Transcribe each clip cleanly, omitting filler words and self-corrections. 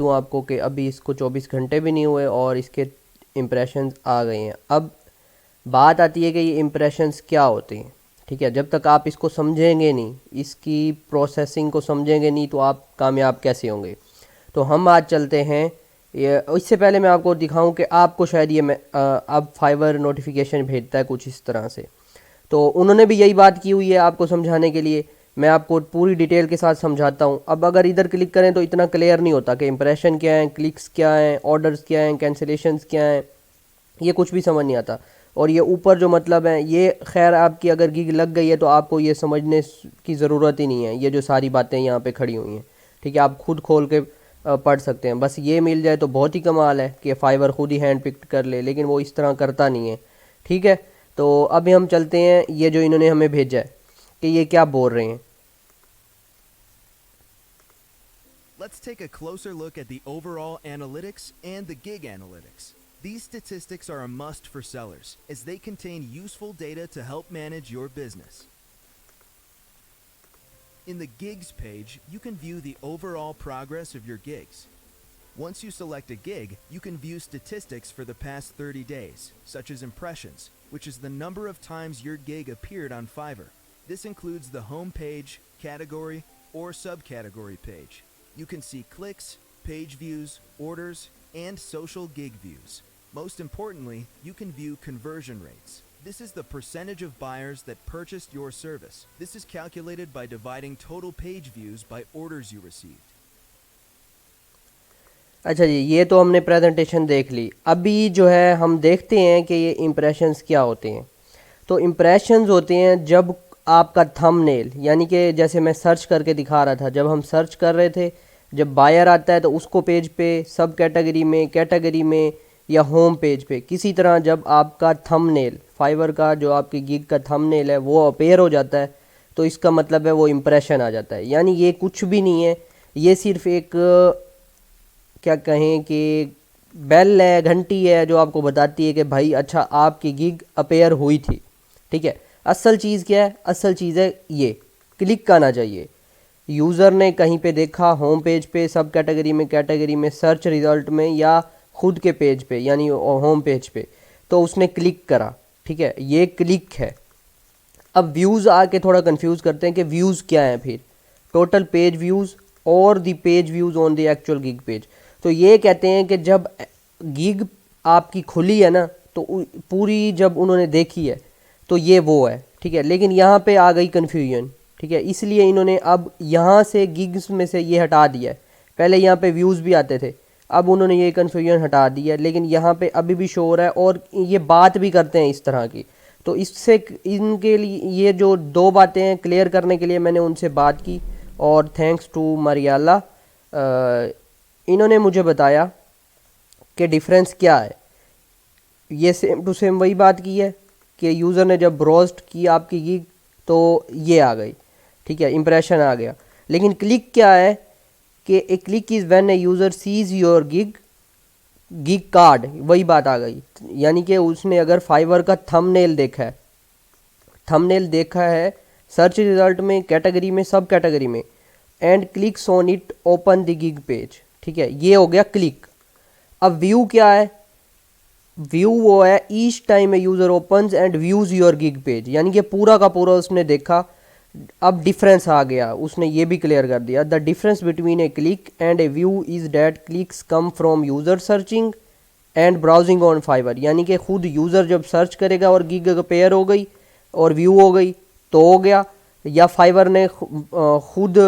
दूँ आपको कि अभी इसको 24 घंटे भी नहीं हुए और इसके इम्प्रेशंस आ गए हैं। अब बात आती है कि ये इम्प्रेशंस क्या होते हैं। ठीक है, जब तक आप इसको समझेंगे नहीं, इसकी प्रोसेसिंग को समझेंगे नहीं, तो आप कामयाब कैसे होंगे। तो हम आज चलते हैं ये। इससे पहले मैं आपको दिखाऊं कि आपको शायद ये अब फाइवर नोटिफिकेशन भेजता है कुछ इस तरह से। तो उन्होंने भी यही बात की हुई है आपको समझाने के लिए। मैं आपको पूरी डिटेल के साथ समझाता हूँ। अब अगर इधर क्लिक करें तो इतना क्लियर नहीं होता कि इंप्रेशन क्या है, क्लिक्स क्या हैं, ऑर्डर्स क्या हैं, कैंसिलेशंस क्या हैं, ये कुछ भी समझ नहीं आता। और ये ऊपर जो मतलब है ये खैर आपकी अगर गिग लग गई है तो आपको ये समझने की ज़रूरत ही नहीं है। ये जो सारी बातें यहाँ पे खड़ी हुई हैं, ठीक है, आप खुद खोल के पढ़ सकते हैं। बस ये मिल जाए तो बहुत ही कमाल है कि फाइवर खुद ही हैंड पिक कर ले, लेकिन वो इस तरह करता नहीं है। ठीक है, तो अभी हम चलते हैं ये जो इन्होंने हमें भेजा है कि ये क्या बोल रहे हैं। Let's take a closer look at the overall analytics and the gig analytics. These statistics are a must for sellers, as they contain useful data to help manage your business. In the gigs page, you can view the overall progress of your gigs. Once you select a gig, you can view statistics for the past 30 days, such as impressions, which is the number of times your gig appeared on Fiverr. This includes the home page, category, or subcategory page. You can see clicks, page views, orders, and social gig views. Most importantly, you can view conversion rates. This is the percentage of buyers that purchased your service. This is calculated by dividing total page views by orders you received. अच्छा जी, ये तो हमने presentation देख ली। अभी जो है हम देखते हैं कि ये इम्प्रेशंस क्या होते हैं। तो इम्प्रेशंस होते हैं जब आपका थंबनेल, यानी कि जैसे मैं सर्च करके दिखा रहा था, जब हम सर्च कर रहे थे, जब बायर आता है तो उसको पेज पे सब कैटेगरी में या होम पेज पे किसी तरह जब आपका थंबनेल, फाइवर का जो आपकी गिग का थंबनेल है वो अपेयर हो जाता है, तो इसका मतलब है वो इम्प्रेशन आ जाता है। यानी ये कुछ भी नहीं है, ये सिर्फ एक क्या कहें कि बेल है, घंटी है, जो आपको बताती है कि भाई अच्छा आपकी गिग अपेयर हुई थी। ठीक है, असल चीज़ क्या है? असल चीज़ है ये क्लिक आना चाहिए। यूज़र ने कहीं पे देखा, होम पेज पे, सब कैटेगरी में, सर्च रिज़ल्ट में, या खुद के पेज पे यानी होम पेज पे, तो उसने क्लिक करा। ठीक है, ये क्लिक है। अब व्यूज़ आके थोड़ा कंफ्यूज करते हैं कि व्यूज़ क्या हैं। फिर टोटल पेज व्यूज़ और the page views on the actual gig page. तो ये कहते हैं कि जब गिग आपकी खुली है ना, तो पूरी जब उन्होंने देखी है तो ये वो है। ठीक है, लेकिन यहाँ पे आ गई कन्फ्यूजन। ठीक है, इसलिए इन्होंने अब यहाँ से गिग्स में से ये हटा दिया है। पहले यहाँ पे व्यूज़ भी आते थे, अब उन्होंने ये कन्फ्यूजन हटा दिया, लेकिन यहाँ पे अभी भी शो हो रहा है और ये बात भी करते हैं इस तरह की। तो इससे इनके लिए ये जो दो बातें हैं क्लियर करने के लिए मैंने उनसे बात की, और थैंक्स टू मरियाला इन्होंने मुझे बताया कि डिफरेंस क्या है। ये सेम टू सेम वही बात की है कि यूज़र ने जब ब्राउज़ की आपकी गिग तो ये आ गई। ठीक है, इंप्रेशन आ गया। लेकिन क्लिक क्या है कि a click is when a user sees your gig card, वही बात आ गई। यानी कि उसने अगर फाइवर का थंबनेल देखा है सर्च रिजल्ट में, कैटेगरी में, सब कैटेगरी में, and clicks on it open the gig page. ठीक है, ये हो गया क्लिक। अब व्यू क्या है? व्यू वो है each time A user opens and views your gig page, यानी कि पूरा का पूरा उसने देखा। अब डिफरेंस आ गया, उसने ये भी क्लियर कर दिया। The difference between A click and A view is that clicks come from user searching and browsing on Fiverr. यानी कि खुद यूज़र जब सर्च करेगा और गिग पेयर हो गई और व्यू हो गई तो हो गया, या फाइवर ने खुद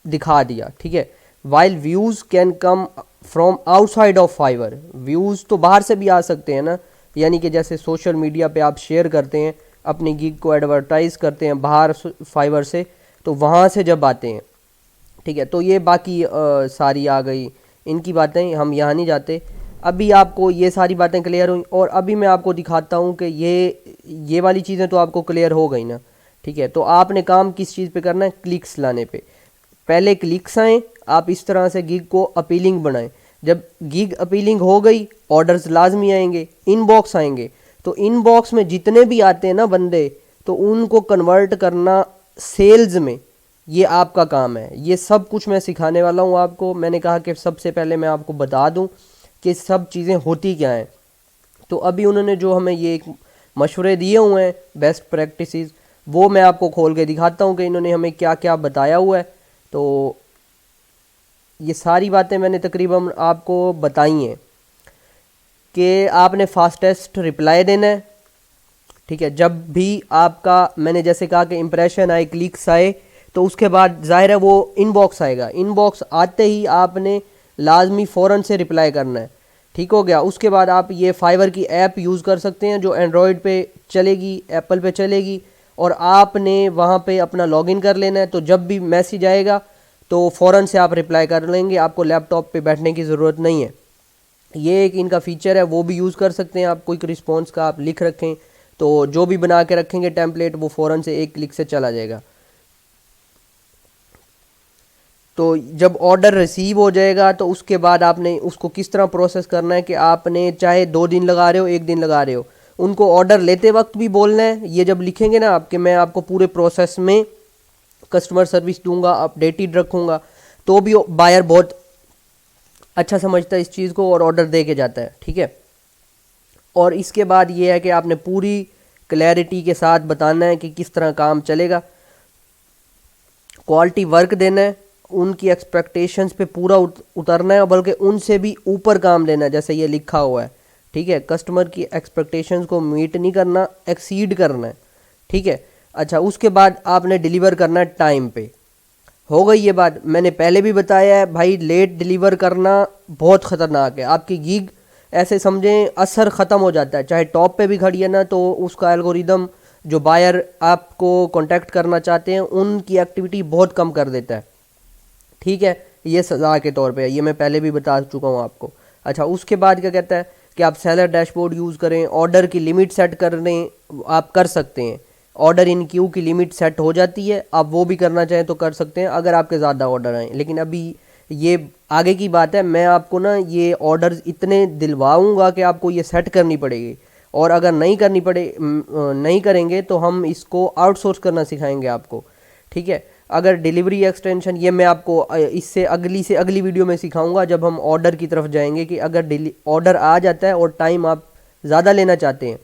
दिखा दिया। ठीक है, while views can come from outside of Fiverr. Views तो बाहर से भी आ सकते हैं ना, यानी कि जैसे सोशल मीडिया पे आप शेयर करते हैं अपनी गिग को, एडवर्टाइज़ करते हैं बाहर फाइवर से, तो वहाँ से जब आते हैं। ठीक है, तो ये बाकी सारी आ गई इनकी बातें, हम यहाँ नहीं जाते। अभी आपको ये सारी बातें क्लियर हुई और अभी मैं आपको दिखाता हूँ कि ये वाली चीज़ें तो आपको क्लियर हो गई ना। ठीक है, तो आपने काम किस चीज़ पे करना है? क्लिक्स लाने पे। पहले क्लिक्स आएँ, आप इस तरह से गिग को अपीलिंग बनाएं। जब गिग अपीलिंग हो गई, ऑर्डर्स लाजमी आएंगे, इनबॉक्स आएंगे। तो इनबॉक्स में जितने भी आते हैं ना बंदे, तो उनको कन्वर्ट करना सेल्स में, ये आपका काम है। ये सब कुछ मैं सिखाने वाला हूँ आपको। मैंने कहा कि सबसे पहले मैं आपको बता दूँ कि सब चीज़ें होती क्या हैं। तो अभी उन्होंने जो हमें ये एक मशवरे दिए हुए हैं बेस्ट प्रैक्टिसेस, वो मैं आपको खोल के दिखाता हूँ कि इन्होंने हमें क्या क्या बताया हुआ है। तो ये सारी बातें मैंने तकरीबन आपको बताई हैं कि आपने फास्टेस्ट रिप्लाई देना है, ठीक है। जब भी आपका, मैंने जैसे कहा कि इम्प्रेशन आए, क्लिक्स आए, तो उसके बाद ज़ाहिर है वो इनबॉक्स आएगा। इनबॉक्स आते ही आपने लाजमी फ़ौरन से रिप्लाई करना है, ठीक हो गया। उसके बाद आप ये फाइवर की ऐप यूज़ कर सकते हैं जो एंड्रॉयड पे चलेगी, एप्पल पे चलेगी, और आपने वहाँ पे अपना लॉगिन कर लेना है। तो जब भी मैसेज आएगा तो फ़ौरन से आप रिप्लाई कर लेंगे, आपको लैपटॉप पे बैठने की ज़रूरत नहीं है। ये एक इनका फ़ीचर है, वो भी यूज़ कर सकते हैं आप। क्विक रिस्पॉन्स का आप लिख रखें तो जो भी बना के रखेंगे टेम्पलेट, वो फ़ौरन से एक क्लिक से चला जाएगा। तो जब ऑर्डर रिसीव हो जाएगा तो उसके बाद आपने उसको किस तरह प्रोसेस करना है कि आपने चाहे 2 दिन लगा रहे हो, 1 दिन लगा रहे हो, उनको ऑर्डर लेते वक्त भी बोलना है। ये जब लिखेंगे ना आपके, मैं आपको पूरे प्रोसेस में कस्टमर सर्विस दूंगा, अपडेटेड रखूंगा, तो भी बायर बहुत अच्छा समझता है इस चीज़ को और ऑर्डर दे के जाता है, ठीक है। और इसके बाद ये है कि आपने पूरी क्लैरिटी के साथ बताना है कि किस तरह काम चलेगा, क्वालिटी वर्क देना है, उनकी एक्सपेक्टेशंस पे पूरा उतरना है, बल्कि उनसे भी ऊपर काम लेना है, जैसे ये लिखा हुआ है, ठीक है। कस्टमर की एक्सपेक्टेशंस को मीट नहीं करना, एक्सीड करना है, ठीक है। अच्छा, उसके बाद आपने डिलीवर करना है टाइम पे। हो गई ये बात। मैंने पहले भी बताया है भाई, लेट डिलीवर करना बहुत ख़तरनाक है। आपकी गिग ऐसे समझें असर ख़त्म हो जाता है, चाहे टॉप पे भी खड़ी है ना, तो उसका एल्गोरिदम जो बायर आपको कांटेक्ट करना चाहते हैं उनकी एक्टिविटी बहुत कम कर देता है, ठीक है। ये सज़ा के तौर पे है, ये मैं पहले भी बता चुका हूँ आपको। अच्छा, उसके बाद क्या कहता है कि आप सेलर डैशबोर्ड यूज़ करें, ऑर्डर की लिमिट सेट करने आप कर सकते हैं। ऑर्डर इन क्यू की लिमिट सेट हो जाती है, आप वो भी करना चाहें तो कर सकते हैं अगर आपके ज़्यादा ऑर्डर आएँ। लेकिन अभी ये आगे की बात है, मैं आपको ना ये ऑर्डर्स इतने दिलवाऊंगा कि आपको ये सेट करनी पड़ेगी, और अगर नहीं करनी नहीं करेंगे तो हम इसको आउटसोर्स करना सिखाएंगे आपको, ठीक है। अगर डिलीवरी एक्सटेंशन, ये मैं आपको इससे अगली वीडियो में सिखाऊंगा जब हम ऑर्डर की तरफ जाएंगे, कि अगर ऑर्डर आ जाता है और टाइम आप ज़्यादा लेना चाहते हैं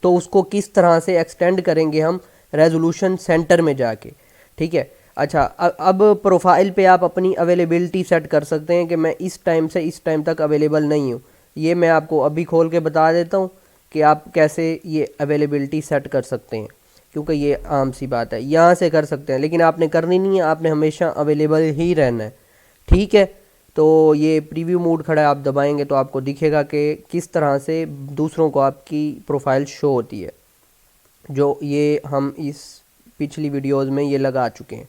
तो उसको किस तरह से एक्सटेंड करेंगे हम रेजोल्यूशन सेंटर में जाके, ठीक है। अच्छा, अब प्रोफाइल पे आप अपनी अवेलेबिलिटी सेट कर सकते हैं कि मैं इस टाइम से इस टाइम तक अवेलेबल नहीं हूँ। ये मैं आपको अभी खोल के बता देता हूँ कि आप कैसे ये अवेलेबिलिटी सेट कर सकते हैं, क्योंकि ये आम सी बात है, यहाँ से कर सकते हैं, लेकिन आपने करनी नहीं है, आपने हमेशा अवेलेबल ही रहना है, ठीक है। तो ये प्रीव्यू मोड खड़ा है, आप दबाएंगे तो आपको दिखेगा कि किस तरह से दूसरों को आपकी प्रोफाइल शो होती है, जो ये हम इस पिछली वीडियोस में ये लगा चुके हैं,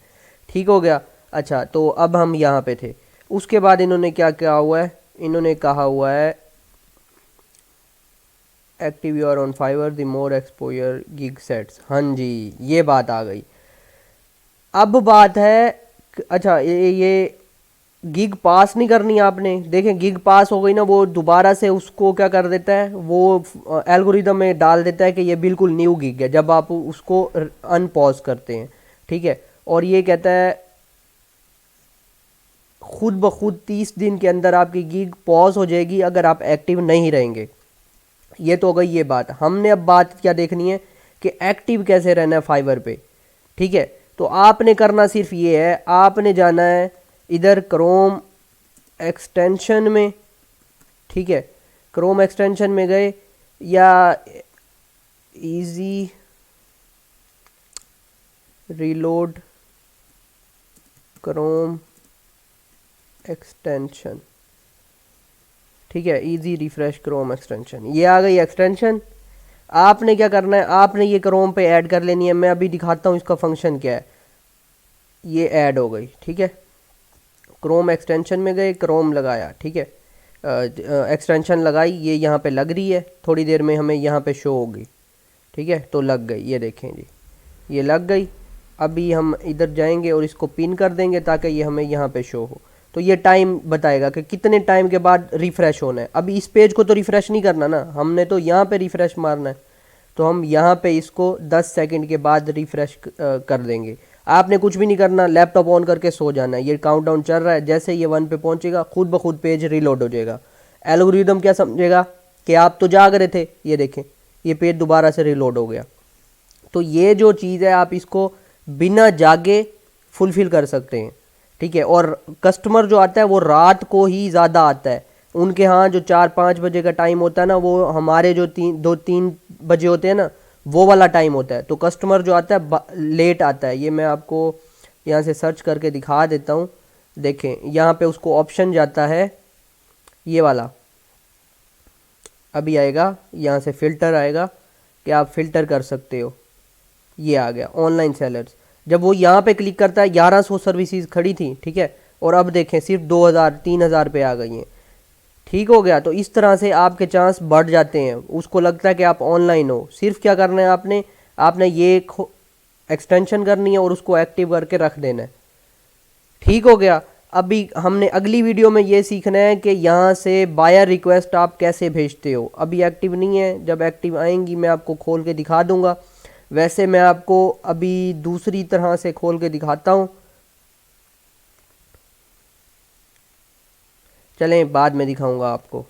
ठीक हो गया। अच्छा, तो अब हम यहाँ पे थे। उसके बाद इन्होंने क्या क्या हुआ है, इन्होंने कहा हुआ है active you are on Fiverr the more exposure gig gets. हाँ जी, ये बात आ गई। अब बात है, अच्छा ये गिग पास नहीं करनी आपने। देखें, गिग पास हो गई ना, वो दोबारा से उसको क्या कर देता है, वो एल्गोरिदम में डाल देता है कि ये बिल्कुल न्यू गिग है जब आप उसको अनपॉज करते हैं, ठीक है। और ये कहता है खुद ब खुद 30 दिन के अंदर आपकी गिग पॉज हो जाएगी अगर आप एक्टिव नहीं रहेंगे। ये तो हो गई ये बात। हमने अब बात क्या देखनी है कि एक्टिव कैसे रहना है फाइवर पे, ठीक है। तो आपने करना सिर्फ ये है, आपने जाना है इधर क्रोम एक्सटेंशन में, ठीक है। क्रोम एक्सटेंशन में गए या इजी रीलोड क्रोम एक्सटेंशन, ठीक है, इजी रिफ्रेश क्रोम एक्सटेंशन, ये आ गई एक्सटेंशन। आपने क्या करना है, आपने ये क्रोम पे ऐड कर लेनी है। मैं अभी दिखाता हूँ इसका फंक्शन क्या है। ये ऐड हो गई, ठीक है। क्रोम एक्सटेंशन में गए, क्रोम लगाया, ठीक है, एक्सटेंशन लगाई, ये यहाँ पे लग रही है, थोड़ी देर में हमें यहाँ पे शो होगी, ठीक है। तो लग गई, ये देखें जी, ये लग गई। अभी हम इधर जाएंगे और इसको पिन कर देंगे ताकि ये हमें यहाँ पे शो हो। तो ये टाइम बताएगा कि कितने टाइम के बाद रिफ़्रेश होना है। अभी इस पेज को तो रिफ़्रेश नहीं करना ना, हमने तो यहाँ पे रिफ़्रेश मारना है। तो हम यहाँ पे इसको 10 सेकंड के बाद रिफ़्रेश कर देंगे। आपने कुछ भी नहीं करना, लैपटॉप ऑन करके सो जाना है। ये काउंटडाउन चल रहा है, जैसे ये 1 पे पहुंचेगा खुद ब खुद पेज रीलोड हो जाएगा। एल्गोरिदम क्या समझेगा कि आप तो जाग रहे थे, ये देखें ये पेज दोबारा से रीलोड हो गया। तो ये जो चीज़ है आप इसको बिना जागे फुलफिल कर सकते हैं, ठीक है। और कस्टमर जो आता है वो रात को ही ज़्यादा आता है, उनके यहाँ जो 4-5 बजे का टाइम होता है ना, वो हमारे जो 2-3 बजे होते हैं ना, वो वाला टाइम होता है। तो कस्टमर जो आता है लेट आता है। ये मैं आपको यहाँ से सर्च करके दिखा देता हूँ। देखें यहाँ पे उसको ऑप्शन जाता है ये वाला, अभी आएगा, यहाँ से फ़िल्टर आएगा कि आप फ़िल्टर कर सकते हो। ये आ गया ऑनलाइन सेलर्स। जब वो यहाँ पे क्लिक करता है 1100 सर्विसेज खड़ी थी, ठीक है, और अब देखें सिर्फ 2000-3000 पे आ गई हैं, ठीक हो गया। तो इस तरह से आपके चांस बढ़ जाते हैं। उसको लगता है कि आप ऑनलाइन हो, सिर्फ क्या करना है आपने ये एक्सटेंशन करनी है और उसको एक्टिव करके रख देना है, ठीक हो गया। अभी हमने अगली वीडियो में ये सीखना है कि यहाँ से बायर रिक्वेस्ट आप कैसे भेजते हो। अभी एक्टिव नहीं है, जब एक्टिव आएंगी मैं आपको खोल के दिखा दूंगा। वैसे मैं आपको अभी दूसरी तरह से खोल के दिखाता हूँ, चलें बाद में दिखाऊंगा आपको,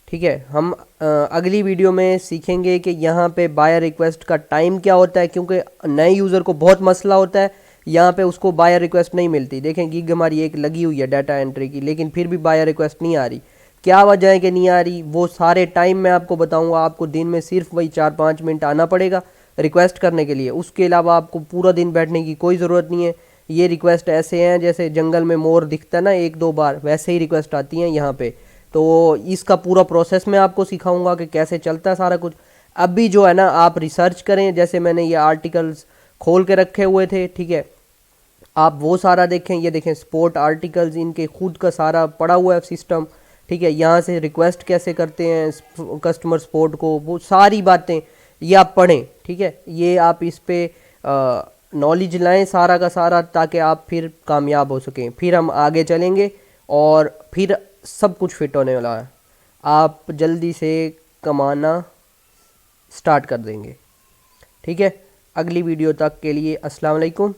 ठीक है। हम अगली वीडियो में सीखेंगे कि यहाँ पे बायर रिक्वेस्ट का टाइम क्या होता है, क्योंकि नए यूज़र को बहुत मसला होता है, यहाँ पे उसको बायर रिक्वेस्ट नहीं मिलती। देखें गिग हमारी एक लगी हुई है डाटा एंट्री की, लेकिन फिर भी बायर रिक्वेस्ट नहीं आ रही। क्या वजह है कि नहीं आ रही, वो सारे टाइम मैं आपको बताऊंगा। आपको दिन में सिर्फ वही 4-5 मिनट आना पड़ेगा रिक्वेस्ट करने के लिए, उसके अलावा आपको पूरा दिन बैठने की कोई ज़रूरत नहीं है। ये रिक्वेस्ट ऐसे हैं जैसे जंगल में मोर दिखता है ना 1-2 बार, वैसे ही रिक्वेस्ट आती हैं यहाँ पे। तो इसका पूरा प्रोसेस मैं आपको सिखाऊंगा कि कैसे चलता है सारा कुछ। अभी जो है ना आप रिसर्च करें, जैसे मैंने ये आर्टिकल्स खोल के रखे हुए थे, ठीक है, आप वो सारा देखें। ये देखें स्पोर्ट आर्टिकल्स, इनके खुद का सारा पड़ा हुआ है सिस्टम, ठीक है। यहाँ से रिक्वेस्ट कैसे करते हैं कस्टमर सपोर्ट को, वो सारी बातें ये आप पढ़ें, ठीक है। ये आप इस पे नॉलेज लाएं सारा का सारा, ताकि आप फिर कामयाब हो सकें। फिर हम आगे चलेंगे और फिर सब कुछ फिट होने वाला है, आप जल्दी से कमाना स्टार्ट कर देंगे, ठीक है। अगली वीडियो तक के लिए अस्सलाम वालेकुम।